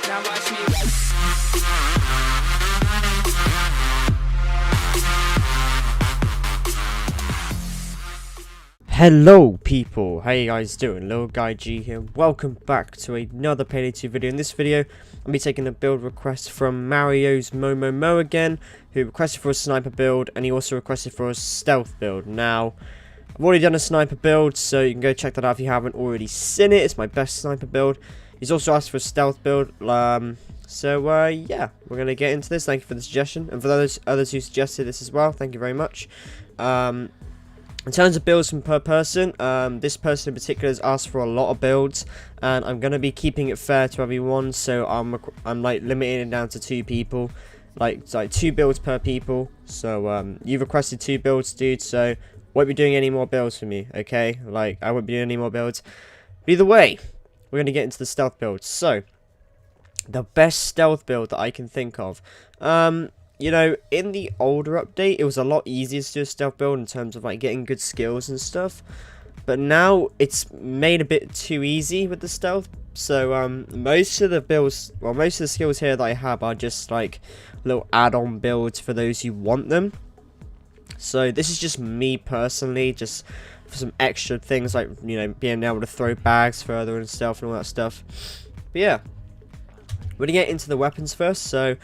Now watch me. Hello people, how you guys doing? Little Guy G here. Welcome back to another Payday 2 video. In this video, I'll be taking a build request from MariozMomoMo again, who requested for a sniper build, and he also requested for a stealth build. Now, I've already done a sniper build, so you can go check that out if you haven't already seen it. It's my best sniper build. He's also asked for a stealth build, yeah, we're going to get into this. Thank you for the suggestion, and for those others who suggested this as well, thank you very much. In terms of builds from per person, this person in particular has asked for a lot of builds, and I'm going to be keeping it fair to everyone, so I'm like limiting it down to 2 people, like 2 builds per people. So you've requested 2 builds, dude, so won't be doing any more builds for me, okay? Like, I won't be doing any more builds. But either way, we're going to get into the stealth build. So the best stealth build that I can think of, you know, in the older update, it was a lot easier to do a stealth build in terms of like getting good skills and stuff. But now it's made a bit too easy with the stealth. So most of the builds, well, most of the skills here that I have are just like little add-on builds for those who want them. So this is just me personally, just for some extra things like, you know, being able to throw bags further and stuff and all that stuff. But yeah, we're gonna get into the weapons first. So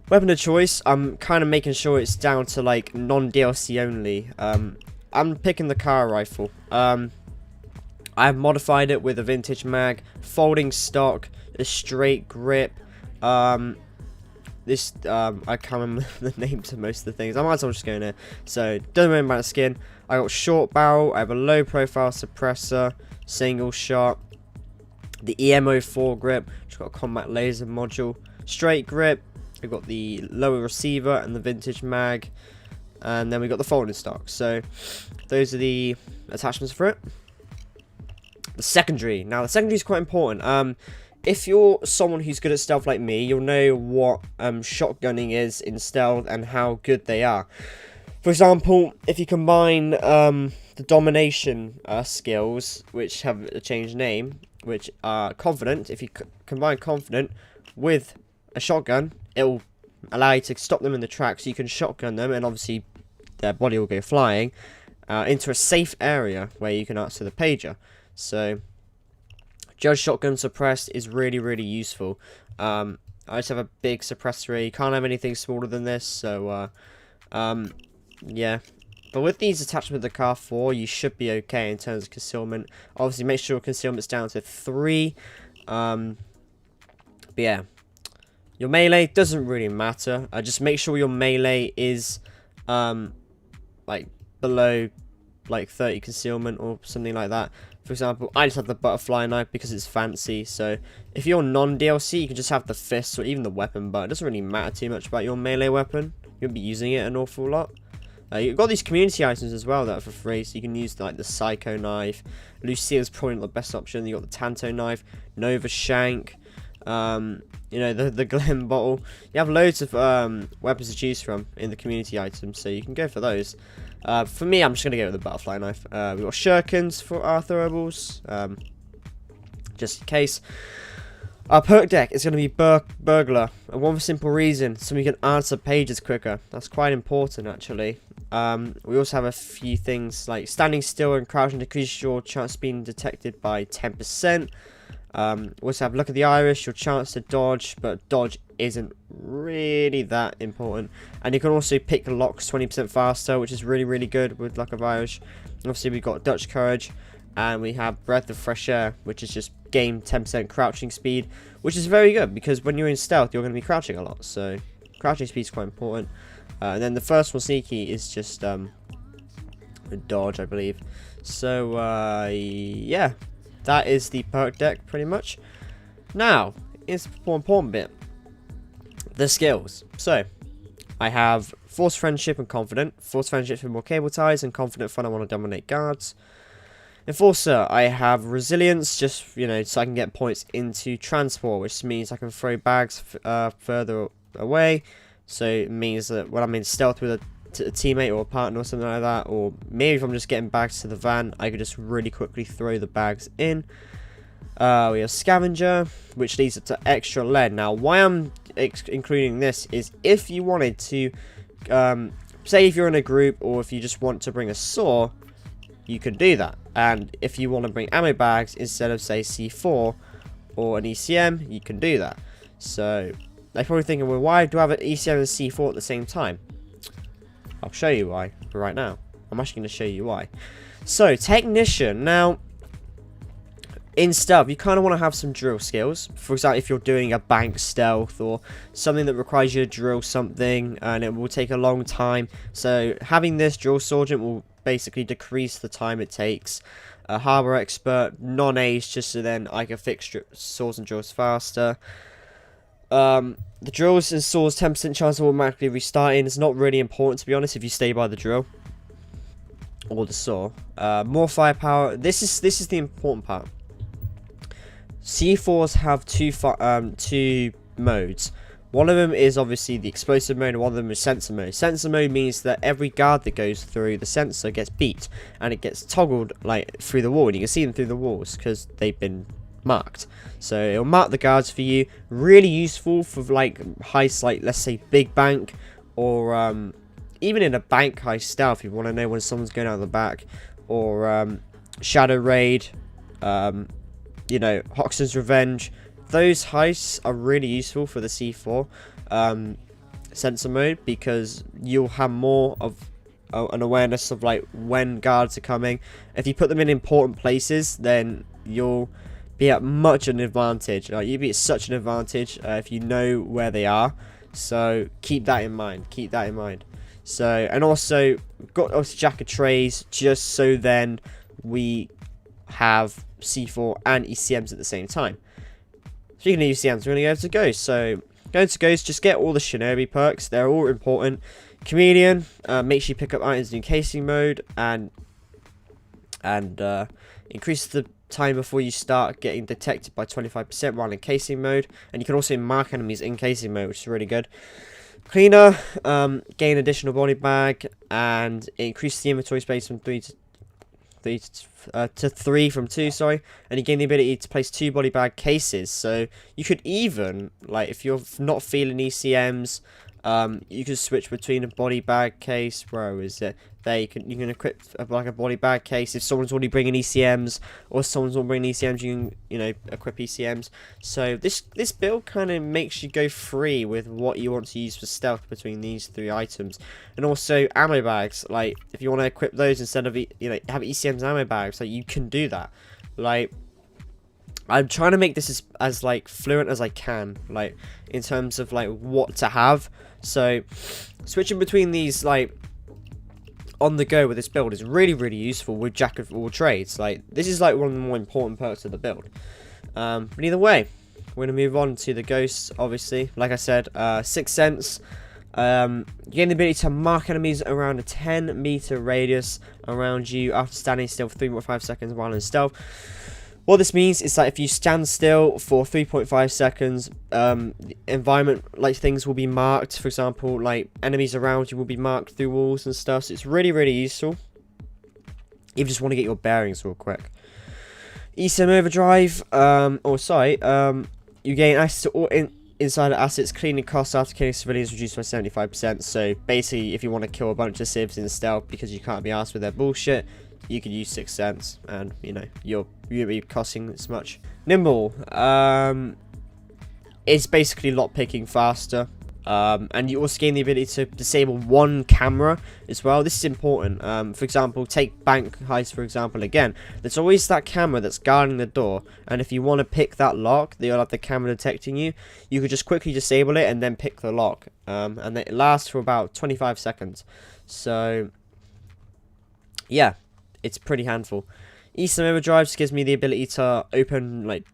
weapon of choice, I'm kind of making sure it's down to like non-DLC only. I'm picking the car rifle. I've modified it with a vintage mag, folding stock, a straight grip. I can't remember the names of most of the things. I might as well just go in there. So doesn't matter about the skin. I got short barrel. I have a low profile suppressor, single shot. The EMO 4 grip, which got a combat laser module, straight grip. We've got the lower receiver and the vintage mag, and then we got the folding stock. So those are the attachments for it. The secondary. Now the secondary is quite important. If you're someone who's good at stealth like me, you'll know what shotgunning is in stealth and how good they are. For example, if you combine the domination skills, which have a changed name, which are confident. If you combine confident with a shotgun, it will allow you to stop them in the track, so you can shotgun them, and obviously their body will go flying into a safe area where you can answer the pager. So Judge Shotgun Suppressed is really, really useful. I just have a big suppressor. You can't have anything smaller than this, so yeah. But with these attachments with the car 4, you should be okay in terms of concealment. Obviously, make sure concealment's down to 3. But yeah. Your melee doesn't really matter. Just make sure your melee is like below like 30 concealment or something like that. For example, I just have the butterfly knife because it's fancy. So if you're non-DLC, you can just have the fists or even the weapon, but it doesn't really matter too much about your melee weapon. You'll be using it an awful lot. You've got these community items as well that are for free, so you can use like the Psycho knife. Lucille's probably not the best option. You got the Tanto knife, Nova Shank. You know, the Glen bottle. You have loads of weapons to choose from in the community items, so you can go for those. For me, I'm just going to go with the butterfly knife. We've got shurikens for our throwables, just in case. Our perk deck is going to be Burglar, and one simple reason, so we can answer pages quicker. That's quite important, actually. We also have a few things like standing still and crouching decreases your chance of being detected by 10%. We also have Luck of the Irish, your chance to dodge, but dodge isn't really that important. And you can also pick locks 20% faster, which is really, really good with Luck of Irish. Obviously, we've got Dutch Courage, and we have Breath of Fresh Air, which is just gain 10% crouching speed, which is very good because when you're in stealth, you're going to be crouching a lot. So crouching speed is quite important. And then the first one, Sneaky, is just a dodge, I believe. So yeah. That is the perk deck, pretty much. Now, it's the more important bit. The skills. So, I have Force Friendship and Confident. Force Friendship for more cable ties, and Confident fun, I want to dominate guards. Enforcer, I have Resilience, just, you know, so I can get points into Transport, which means I can throw bags further away. So, it means that when I'm in stealth with a teammate or a partner or something like that, or maybe if I'm just getting bags to the van, I could just really quickly throw the bags in. We have Scavenger, which leads to extra lead. Now, why I'm including this is if you wanted to, say if you're in a group or if you just want to bring a saw, you can do that. And if you want to bring ammo bags instead of, say, C4 or an ECM, you can do that. So, they're probably thinking, well, why do I have an ECM and C4 at the same time? I'll show you why right now. I'm actually going to show you why. So, Technician. Now, in stealth, you kind of want to have some drill skills. For example, if you're doing a bank stealth or something that requires you to drill something and it will take a long time. So having this drill sergeant will basically decrease the time it takes. A harbor expert, non-ace, just so then I can fix saws and drills faster. The drills and saws 10% chance of automatically restarting. It's not really important, to be honest, if you stay by the drill or the saw. More firepower. This is the important part. C4s have two modes. One of them is obviously the explosive mode, and one of them is sensor mode. Sensor mode means that every guard that goes through the sensor gets beat, and it gets toggled like through the wall, and you can see them through the walls because they've been marked. So it'll mark the guards for you. Really useful for like heists, like let's say big bank, or even in a bank heist stealth, if you want to know when someone's going out of the back, or shadow raid. You know, Hoxton's Revenge. Those heists are really useful for the C4 sensor mode because you'll have more of an awareness of like when guards are coming. If you put them in important places, then you'll be at much an advantage. Like, you'll be at such an advantage if you know where they are. So keep that in mind. Keep that in mind. So, and also got a jack of trays just so then we have C4 and ECMs at the same time. Speaking of ECMs, we're going to go to Ghost. So, going to Ghost, just get all the Shinobi perks. They're all important. Chameleon, make sure you pick up items in casing mode and increase the time before you start getting detected by 25% while in casing mode. And you can also mark enemies in casing mode, which is really good. Cleaner, gain additional body bag and increase the inventory space from 3 from 2, sorry, and you gain the ability to place 2 body bag cases. So you could even, like, if you're not feeling ECMs, you can switch between a body bag case. Where is it? There, you can equip like a body bag case if someone's already bringing ECMs, or someone's not bringing ECMs. You can equip ECMs. So this build kind of makes you go free with what you want to use for stealth between these 3 items, and also ammo bags. Like if you want to equip those instead of have ECMs and ammo bags, like you can do that. Like I'm trying to make this as like fluent as I can, like in terms of like what to have. So switching between these like on the go with this build is really useful with jack of all trades. Like this is like one of the more important perks of the build. But either way, we're gonna move on to the ghosts. Obviously, like I said, 6th Sense. You gain the ability to mark enemies around a 10-meter radius around you after standing still for 3.5 seconds while in stealth. What this means is that if you stand still for 3.5 seconds, environment like things will be marked. For example, like enemies around you will be marked through walls and stuff. So it's really useful if you just want to get your bearings real quick. ECM Overdrive, you gain access to all insider assets. Cleaning costs after killing civilians reduced by 75%. So basically, if you want to kill a bunch of civs in stealth because you can't be asked with their bullshit, you could use 6th Sense, and you won't be costing as much. Nimble, it's basically lock picking faster, and you also gain the ability to disable 1 camera as well. This is important. For example, take bank heist for example again. There's always that camera that's guarding the door, and if you want to pick that lock, you'll have the camera detecting you. You could just quickly disable it and then pick the lock, and it lasts for about 25 seconds. So yeah, it's pretty handful. ECM Overdrive just gives me the ability to open like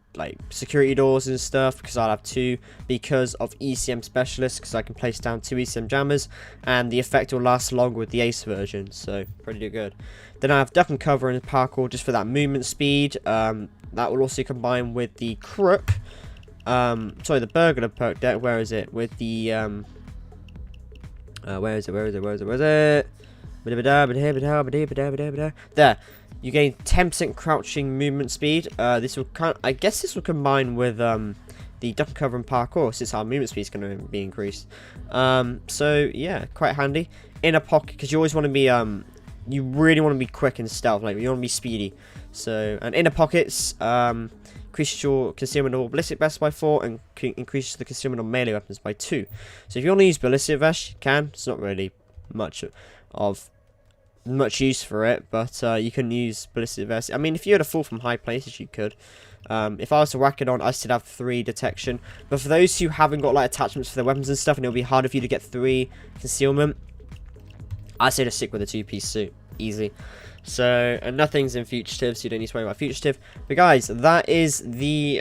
security doors and stuff, because I'll have 2 because of ECM Specialist, because I can place down 2 ECM jammers and the effect will last longer with the Ace version, so pretty good. Then I have Duck and Cover and Parkour just for that movement speed. That will also combine with the Crook, the Burglar perk deck. Where is it? With the where is it? There. You gain 10% crouching movement speed. This will I guess this will combine with the duck cover and parkour, since our movement speed is going to be increased. So yeah, quite handy. In a pocket, because you always want to be you really want to be quick and stealth, like you want to be speedy. So, and inner pockets increases your concealment of ballistic vests by 4 and increases the concealment of melee weapons by 2. So if you want to use ballistic vest, you can. It's not really much use for it, but you can use ballistic vest. I mean, if you had a fall from high places, you could. If I was to whack it on, I still have 3 detection. But for those who haven't got like attachments for their weapons and stuff, and it'll be harder for you to get 3 concealment, I say to stick with a 2-piece suit. Easy. So, and nothing's in fugitive, so you don't need to worry about fugitive. But guys, that is the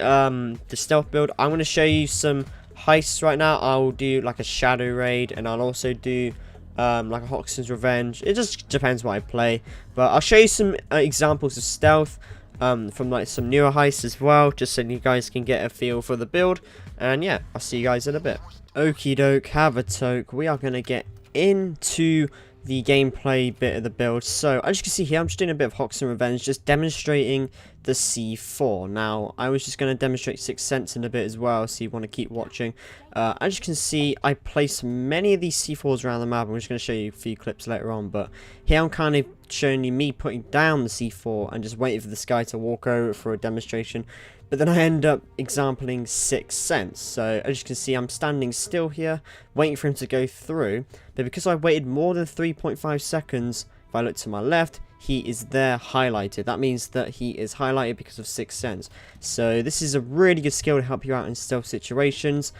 stealth build. I'm going to show you some heists right now. I'll do like a shadow raid, and I'll also do like a Hoxton's revenge. It just depends what I play. But I'll show you some examples of stealth from like some newer heists as well, just so you guys can get a feel for the build. And yeah, I'll see you guys in a bit. Okie doke, have a toke. We are going to get into the gameplay bit of the build. So as you can see here, I'm just doing a bit of Hoxton Revenge, just demonstrating the C4. Now I was just going to demonstrate Sixth Sense in a bit as well, so you want to keep watching. As you can see, I placed many of these C4s around the map. I'm just going to show you a few clips later on, but here I'm kind of showing you me putting down the C4 and just waiting for this guy to walk over for a demonstration. But then I end up exampling Sixth Sense. So as you can see, I'm standing still here, waiting for him to go through. But because I waited more than 3.5 seconds, if I look to my left, he is there highlighted. That means that he is highlighted because of Sixth Sense. So this is a really good skill to help you out in stealth situations.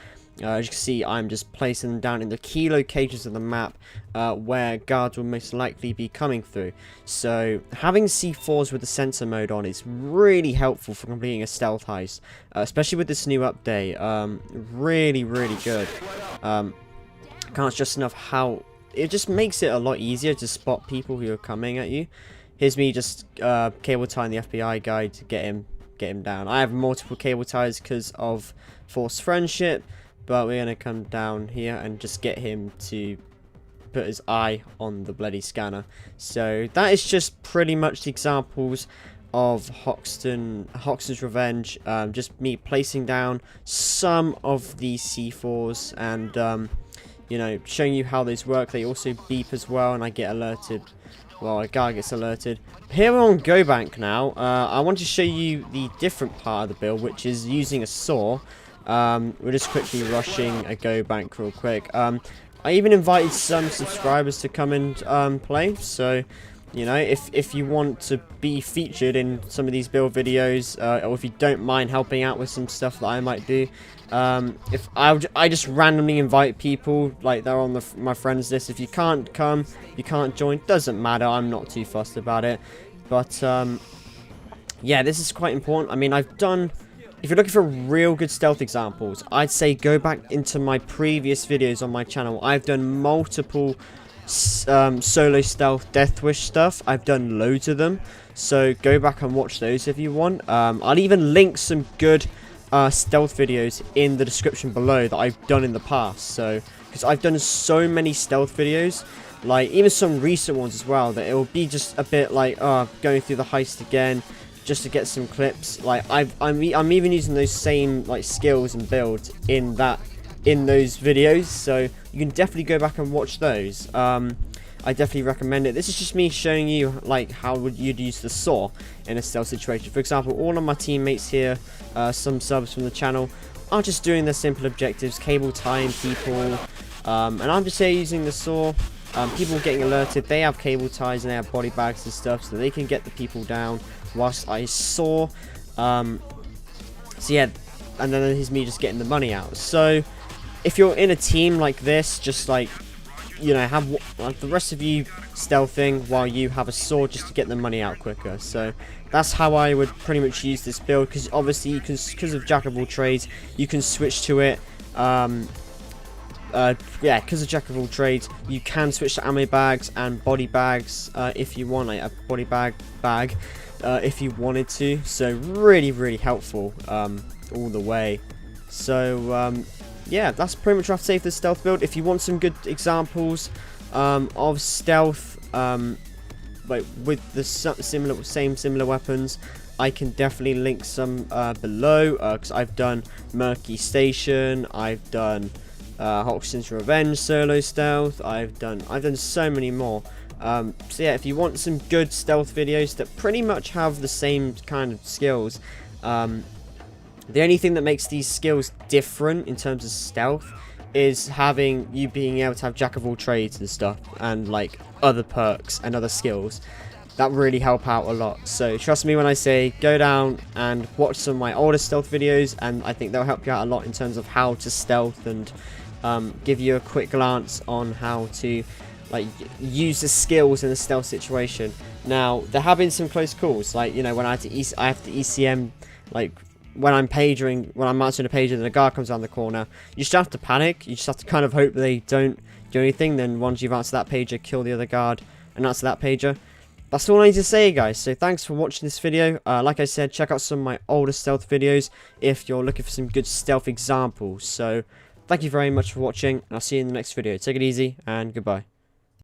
As you can see, I'm just placing them down in the key locations of the map where guards will most likely be coming through. So having C4s with the sensor mode on is really helpful for completing a stealth heist, especially with this new update. Really, really good. Can't stress enough how it just makes it a lot easier to spot people who are coming at you. Here's me just cable tying the FBI guy to get him down. I have multiple cable ties because of forced friendship. But we're going to come down here and just get him to put his eye on the bloody scanner. So that is just pretty much the examples of Hoxton's Revenge. Just me placing down some of these C4s and, you know, showing you how those work. They also beep as well, and I get alerted. Well, a guy gets alerted. Here we're on Go Bank now. I want to show you the different part of the build, which is using a saw. We're just quickly rushing a Go Bank real quick. I even invited some subscribers to come and play. So, you know, if you want to be featured in some of these build videos, or if you don't mind helping out with some stuff that I might do, if I just randomly invite people, like they're on my friends list. If you can't come, you can't join, doesn't matter. I'm not too fussed about it. But yeah, this is quite important. I mean, if you're looking for real good stealth examples, I'd say go back into my previous videos on my channel. I've done multiple solo stealth Death Wish stuff. I've done loads of them, so go back and watch those if you want. I'll even link some good stealth videos in the description below that I've done in the past. So, because I've done so many stealth videos, like even some recent ones as well, that it will be just a bit like going through the heist again, just to get some clips. Like I'm even using those same like skills and builds in those videos, so you can definitely go back and watch those. I definitely recommend it. This is just me showing you like how you'd use the saw in a stealth situation. For example, all of my teammates here, some subs from the channel, are just doing their simple objectives, cable tying people, and I'm just here using the saw. People getting alerted, they have cable ties and they have body bags and stuff, so they can get the people down whilst I saw. So yeah, and then here's me just getting the money out. So if you're in a team like this, just like, you know, have like the rest of you stealthing while you have a sword just to get the money out quicker. So that's how I would pretty much use this build, because obviously you can, because of Jack of all trades, you can switch to it. Yeah, because of Jack of all trades, you can switch to ammo bags and body bags if you want, like a body bag if you wanted to. So really, really helpful all the way. So yeah, that's pretty much what I have to say for the stealth build. If you want some good examples of stealth like with the similar weapons, I can definitely link some below, because I've done Murky Station, I've done Hoxton's Revenge solo stealth, I've done so many more. So yeah, if you want some good stealth videos that pretty much have the same kind of skills, the only thing that makes these skills different in terms of stealth is having you being able to have jack of all trades and stuff, and like other perks and other skills that really help out a lot. So trust me when I say go down and watch some of my older stealth videos, and I think they'll help you out a lot in terms of how to stealth and give you a quick glance on how to like use the skills in a stealth situation. Now there have been some close calls, like, you know, when I have to ECM, like when I'm answering a pager and a guard comes around the corner. You just have to panic. You just have to kind of hope they don't do anything. Then once you've answered that pager, kill the other guard and answer that pager. That's all I need to say, guys. So thanks for watching this video. Like I said, check out some of my older stealth videos if you're looking for some good stealth examples. So thank you very much for watching, and I'll see you in the next video. Take it easy, and goodbye.